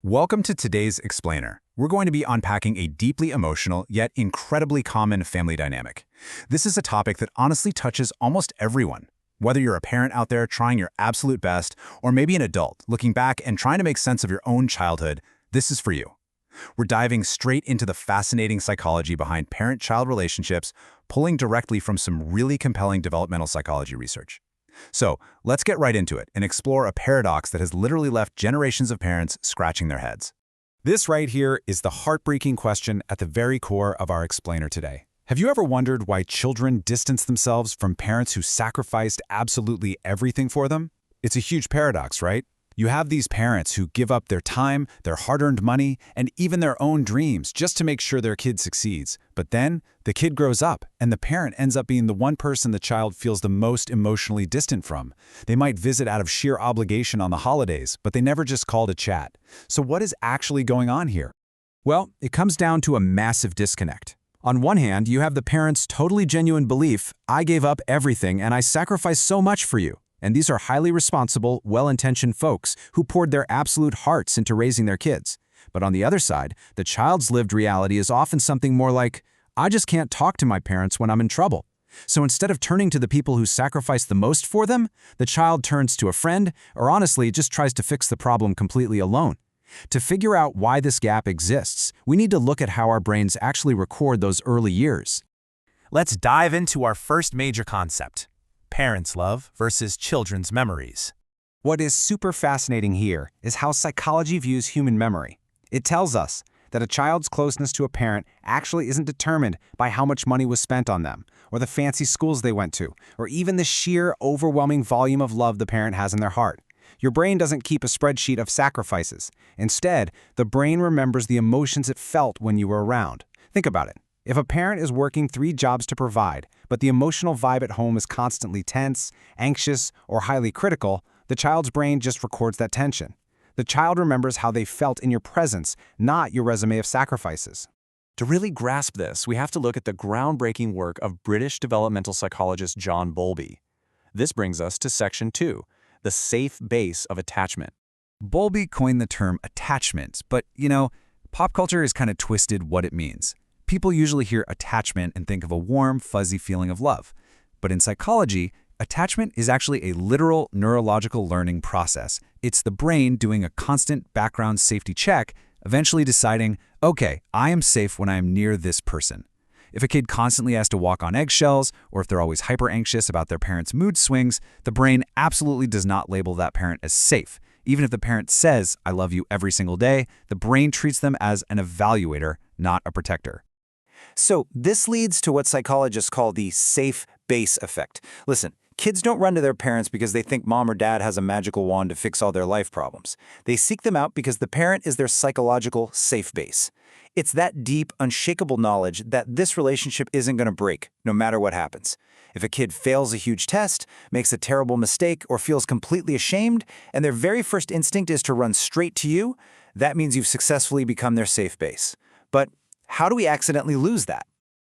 Welcome to today's Explainer. We're going to be unpacking a deeply emotional yet incredibly common family dynamic. This is a topic that honestly touches almost everyone. Whether you're a parent out there trying your absolute best, or maybe an adult looking back and trying to make sense of your own childhood, this is for you. We're diving straight into the fascinating psychology behind parent-child relationships, pulling directly from some really compelling developmental psychology research. So, let's get right into it and explore a paradox that has literally left generations of parents scratching their heads. This right here is the heartbreaking question at the very core of our explainer today. Have you ever wondered why children distance themselves from parents who sacrificed absolutely everything for them? It's a huge paradox, right? You have these parents who give up their time, their hard-earned money, and even their own dreams just to make sure their kid succeeds. But then, the kid grows up, and the parent ends up being the one person the child feels the most emotionally distant from. They might visit out of sheer obligation on the holidays, but they never just call to chat. So what is actually going on here? Well, it comes down to a massive disconnect. On one hand, you have the parent's totally genuine belief, I gave up everything and I sacrificed so much for you. And these are highly responsible, well-intentioned folks who poured their absolute hearts into raising their kids. But on the other side, the child's lived reality is often something more like, I just can't talk to my parents when I'm in trouble. So instead of turning to the people who sacrificed the most for them, the child turns to a friend, or honestly, just tries to fix the problem completely alone. To figure out why this gap exists, we need to look at how our brains actually record those early years. Let's dive into our first major concept: parents' love versus children's memories. What is super fascinating here is how psychology views human memory. It tells us that a child's closeness to a parent actually isn't determined by how much money was spent on them, or the fancy schools they went to, or even the sheer, overwhelming volume of love the parent has in their heart. Your brain doesn't keep a spreadsheet of sacrifices. Instead, the brain remembers the emotions it felt when you were around. Think about it. If a parent is working 3 jobs to provide, but the emotional vibe at home is constantly tense, anxious, or highly critical, the child's brain just records that tension. The child remembers how they felt in your presence, not your resume of sacrifices. To really grasp this, we have to look at the groundbreaking work of British developmental psychologist John Bowlby. This brings us to Section 2, the safe base of attachment. Bowlby coined the term attachment, but, pop culture has kind of twisted what it means. People usually hear attachment and think of a warm, fuzzy feeling of love. But in psychology, attachment is actually a literal neurological learning process. It's the brain doing a constant background safety check, eventually deciding, okay, I am safe when I am near this person. If a kid constantly has to walk on eggshells, or if they're always hyper-anxious about their parents' mood swings, the brain absolutely does not label that parent as safe. Even if the parent says, I love you every single day, the brain treats them as an evaluator, not a protector. So this leads to what psychologists call the safe base effect. Listen, kids don't run to their parents because they think mom or dad has a magical wand to fix all their life problems. They seek them out because the parent is their psychological safe base. It's that deep, unshakable knowledge that this relationship isn't going to break, no matter what happens. If a kid fails a huge test, makes a terrible mistake, or feels completely ashamed, and their very first instinct is to run straight to you, that means you've successfully become their safe base. But how do we accidentally lose that?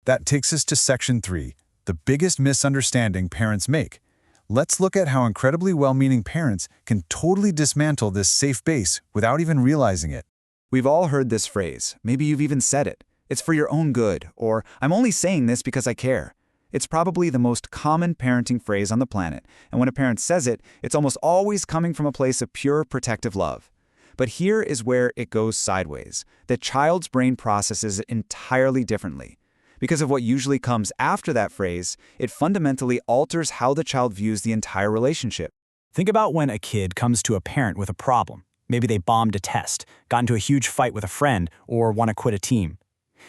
That takes us to Section 3, the biggest misunderstanding parents make. Let's look at how incredibly well-meaning parents can totally dismantle this safe base without even realizing it. We've all heard this phrase. Maybe you've even said it. It's for your own good, or I'm only saying this because I care. It's probably the most common parenting phrase on the planet, and when a parent says it, it's almost always coming from a place of pure protective love. But here is where it goes sideways. The child's brain processes it entirely differently. Because of what usually comes after that phrase, it fundamentally alters how the child views the entire relationship. Think about when a kid comes to a parent with a problem. Maybe they bombed a test, got into a huge fight with a friend, or want to quit a team.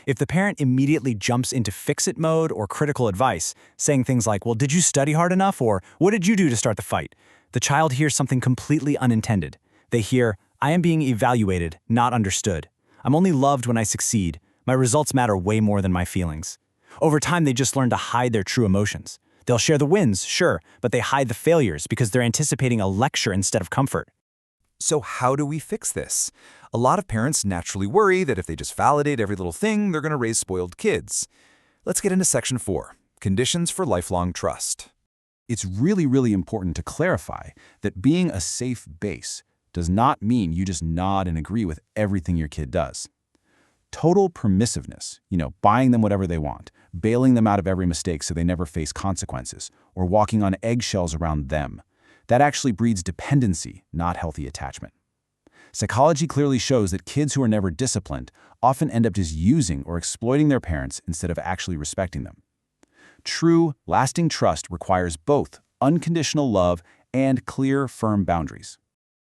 If the parent immediately jumps into fix-it mode or critical advice, saying things like, well, did you study hard enough? Or what did you do to start the fight? The child hears something completely unintended. They hear, I am being evaluated, not understood. I'm only loved when I succeed. My results matter way more than my feelings. Over time, they just learn to hide their true emotions. They'll share the wins, sure, but they hide the failures because they're anticipating a lecture instead of comfort. So how do we fix this? A lot of parents naturally worry that if they just validate every little thing, they're going to raise spoiled kids. Let's get into Section 4, Conditions for Lifelong Trust. It's really important to clarify that being a safe base does not mean you just nod and agree with everything your kid does. Total permissiveness, buying them whatever they want, bailing them out of every mistake so they never face consequences, or walking on eggshells around them, that actually breeds dependency, not healthy attachment. Psychology clearly shows that kids who are never disciplined often end up just using or exploiting their parents instead of actually respecting them. True, lasting trust requires both unconditional love and clear, firm boundaries.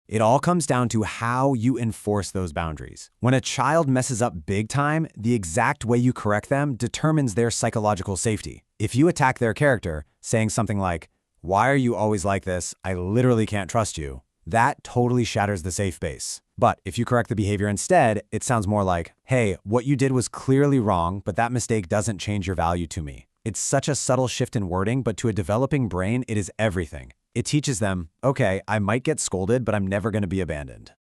It all comes down to how you enforce those boundaries. When a child messes up big time, the exact way you correct them determines their psychological safety. If you attack their character, saying something like, "Why are you always like this? I literally can't trust you," that totally shatters the safe base. But if you correct the behavior instead, it sounds more like, "Hey, what you did was clearly wrong, but that mistake doesn't change your value to me." It's such a subtle shift in wording, but to a developing brain, it is everything. It teaches them, okay, I might get scolded, but I'm never going to be abandoned.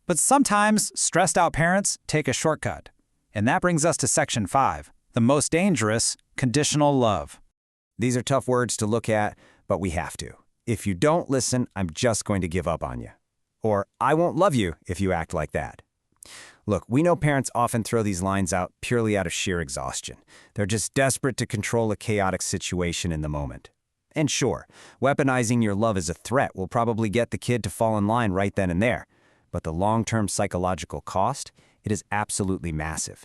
But sometimes stressed out parents take a shortcut. And that brings us to Section 5, the most dangerous, conditional love. These are tough words to look at, but we have to. If you don't listen, I'm just going to give up on you. Or, I won't love you if you act like that. Look, we know parents often throw these lines out purely out of sheer exhaustion. They're just desperate to control a chaotic situation in the moment. And sure, weaponizing your love as a threat will probably get the kid to fall in line right then and there. But the long-term psychological cost, it is absolutely massive.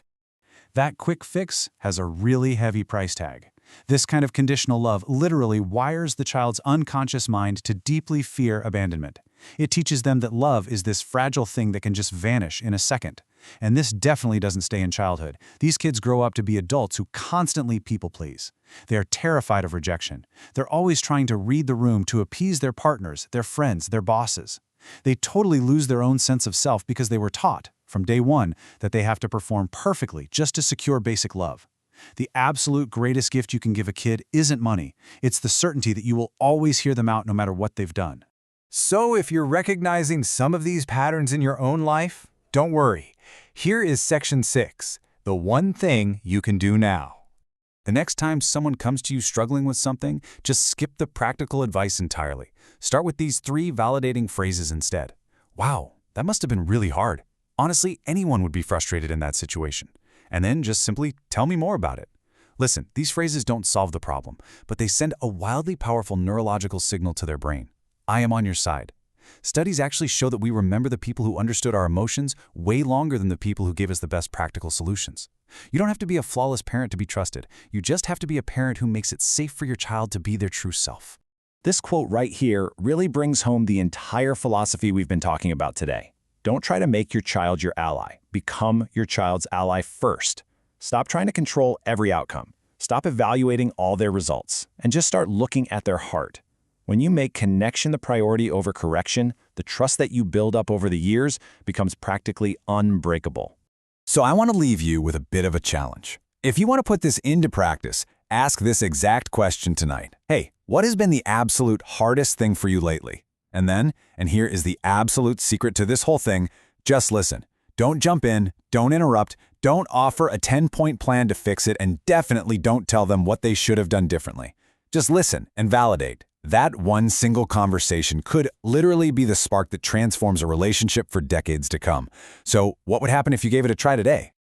That quick fix has a really heavy price tag. This kind of conditional love literally wires the child's unconscious mind to deeply fear abandonment. It teaches them that love is this fragile thing that can just vanish in a second. And this definitely doesn't stay in childhood. These kids grow up to be adults who constantly people-please. They are terrified of rejection. They're always trying to read the room to appease their partners, their friends, their bosses. They totally lose their own sense of self because they were taught, from day one, that they have to perform perfectly just to secure basic love. The absolute greatest gift you can give a kid isn't money. It's the certainty that you will always hear them out no matter what they've done. So if you're recognizing some of these patterns in your own life, don't worry. Here is Section 6, the one thing you can do now. The next time someone comes to you struggling with something, just skip the practical advice entirely. Start with these 3 validating phrases instead. Wow, that must have been really hard. Honestly, anyone would be frustrated in that situation. And then just simply tell me more about it. Listen, these phrases don't solve the problem, but they send a wildly powerful neurological signal to their brain. I am on your side. Studies actually show that we remember the people who understood our emotions way longer than the people who gave us the best practical solutions. You don't have to be a flawless parent to be trusted. You just have to be a parent who makes it safe for your child to be their true self. This quote right here really brings home the entire philosophy we've been talking about today. Don't try to make your child your ally. Become your child's ally first. Stop trying to control every outcome. Stop evaluating all their results, and just start looking at their heart. When you make connection the priority over correction, the trust that you build up over the years becomes practically unbreakable. So I want to leave you with a bit of a challenge. If you want to put this into practice, ask this exact question tonight. Hey, what has been the absolute hardest thing for you lately? And here is the absolute secret to this whole thing, just listen. Don't jump in, don't interrupt, don't offer a 10-point plan to fix it, and definitely don't tell them what they should have done differently. Just listen and validate. That one single conversation could literally be the spark that transforms a relationship for decades to come. So what would happen if you gave it a try today?